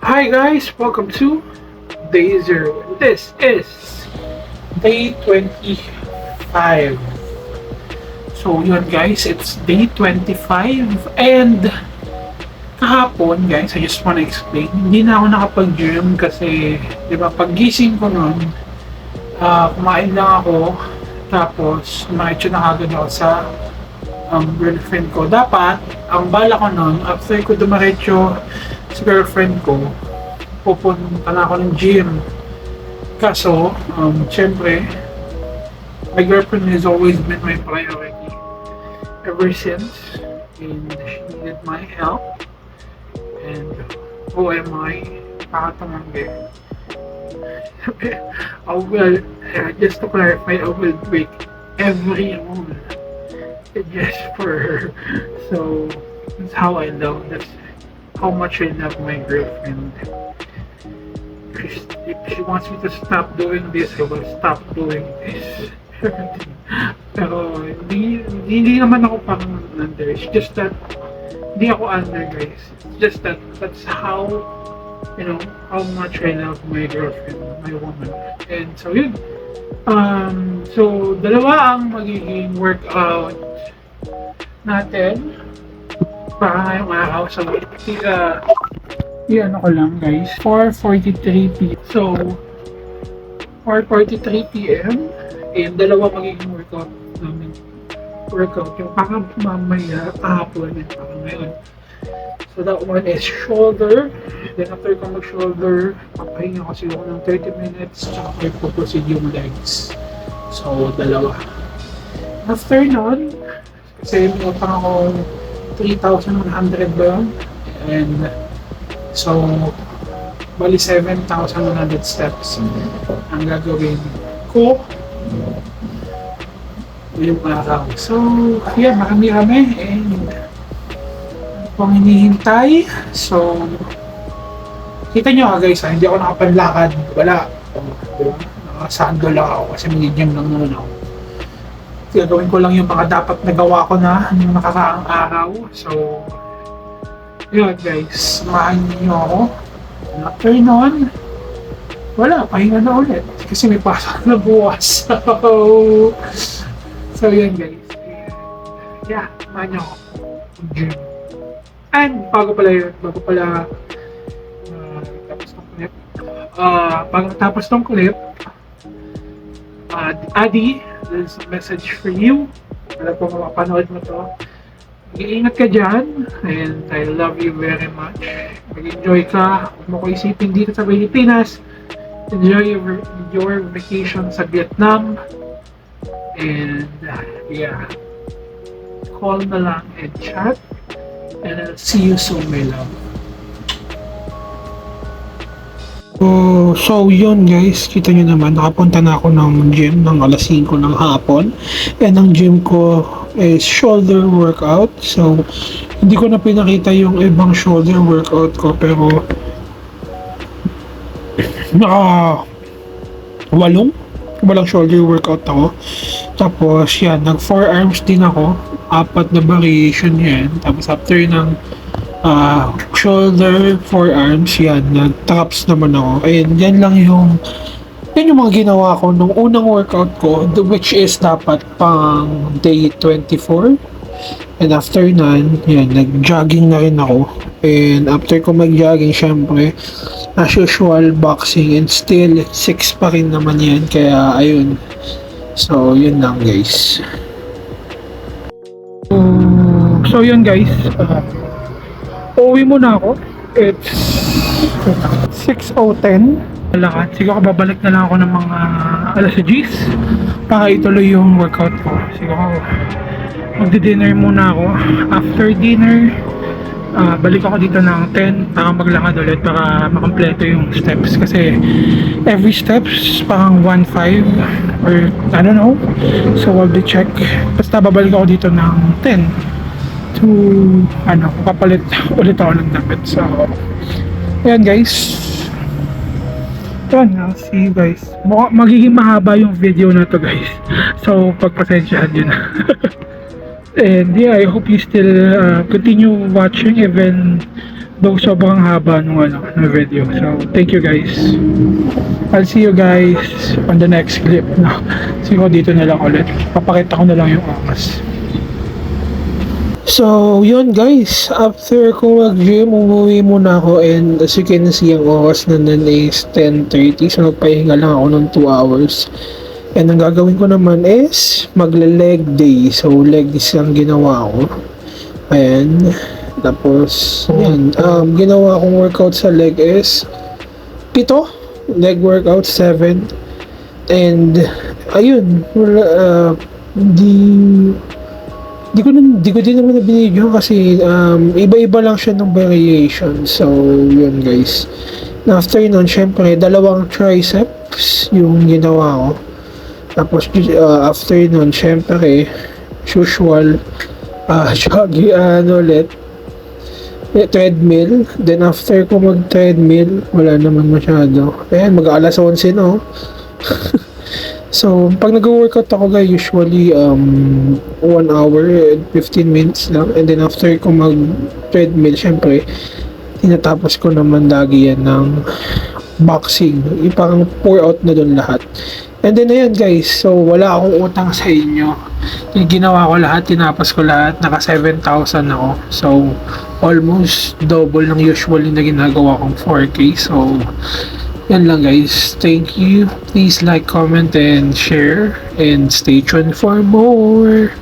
Hi guys, welcome to Day Zero. This is Day 25. So yun guys, it's Day 25 and kahapon guys, I just wanna explain, hindi na ako nakapag-gym kasi di ba paggising ko nun, kumain lang ako tapos kumain na agad ako sa girlfriend ko. Dapat, ang bala ko nun, after ko dumaretso sa girlfriend ko, pupunta na ako ng gym. Kaso, syempre, my girlfriend has always been my priority ever since, and she needed my help. And who am I? Nakatamangge. Just to clarify, I will break every rule just for her. So that's how I love. That's how much I love my girlfriend. If she wants me to stop doing this, I will stop doing this. Pero hindi naman ako pang under. It's just that hindi ako under, guys. It's just that that's how, how much I love my girlfriend, my woman. And so yun. So dalawa ang magiging workout natin para ngayong araw. So ano ko lang guys, 4:43 p.m. So 4:43 p.m. and dalawa magiging workout namin. Yung parang mamaya kahapon and parang ngayon. So that one is shoulder. Then after ko mag-shoulder, papahinga ko siguro ng 30 minutes tsaka ko proceed yung legs. So dalawa. After nun, kasi may pa ako 3,100 ba yun? And so bali 7,100 steps ang gagawin ko yung araw. So yeah, marami-rami and pang hinihintay. So kita nyo guys, hindi ako nakapanlakad, wala, diba? Nakasando lang ako kasi medium lang naman ako. Gagawin ko lang yung mga dapat nagawa ko na yung nakakaang araw. So yun guys, samahan niyo ako. After nun, wala, pahinga na ulit kasi may pasok na bukas. So yun guys, yeah, samahan niyo ako gym. And bago pala tapos ng clip, Adi, there's a message for you. Alam ko mapapanood mo to. Mag-iingat ka dyan, and I love you very much. Mag-enjoy ka. Huwag mo ko isipin dito sa Pilipinas. Enjoy your vacation sa Vietnam. And yeah, call na lang and chat. And I'll see you soon, my love. So yun guys, kita nyo naman, nakapunta na ako ng gym ng alas 5 ng hapon. And ang gym ko is shoulder workout. So hindi ko na pinakita yung ibang shoulder workout ko, pero walang shoulder workout ako. Tapos yan, nag forearms din ako, 4 na variation yan. Tapos after ng shoulder, forearms, yan, nag-traps naman ako. And yan yung mga ginawa ko nung unang workout ko, which is dapat pang day 24. And after nun, yan, nag-jogging na rin ako. And after ko mag-jogging, syempre, as usual, boxing, and still 6 pa rin naman yan. Kaya, ayun. So, yun lang guys. So yun guys, uuwi muna ako. It's 6:10. Lakad. Siguro babalik na lang ako ng mga alas 10 para ituloy yung workout ko. Siguro magdi-dinner muna ako. After dinner, balik ako dito ng 10 para maglakad ulit para makompleto yung steps. Kasi every steps parang 1.5 or I don't know. So I'll be check. Basta babalik ako dito ng 10 to papalit ulit ako ng damit. So ayan guys, I'll see you guys. Magiging mahaba yung video na to guys, so pagpasensyahan yun. And yeah, I hope you still continue watching even Though sobrang haba nung ng video. So, thank you guys. I'll see you guys on the next clip. No? Siguro dito na lang ulit. Papakita ko na lang yung oras. So, yun guys. After ko mag-gym, umuwi muna ako. And as you can see, ang oras na nun is 10:30. So, nagpahinga lang ako ng 2 hours. And ang gagawin ko naman is magle-leg day. So, leg is ang ginawa ko. Ayan. Tapos, yan. Ginawa kong workout sa leg is 7. Leg workout, 7. And, ayun. Di ko din naman na binigyan kasi iba-iba lang siya ng variation. So, yun guys. After nun, syempre, 2 triceps yung ginawa ko. Tapos, after nun, syempre, usual, jogging, ulit, treadmill. Then after ko mag-treadmill, wala naman masyado. Ayan, mag-alas 11 no. So, pag nag-workout ako guys, usually 1 hour and 15 minutes lang. And then after ko mag-treadmill, syempre, tinatapos ko naman lagi yan ng boxing. Yung parang pour out na doon lahat. And then ayan guys, so wala akong utang sa inyo. Ginawa ko lahat, tinapos ko lahat, naka 7,000 ako. So, almost double ng usually na ginagawa kong 4K. So, yan lang guys. Thank you. Please like, comment, and share. And stay tuned for more.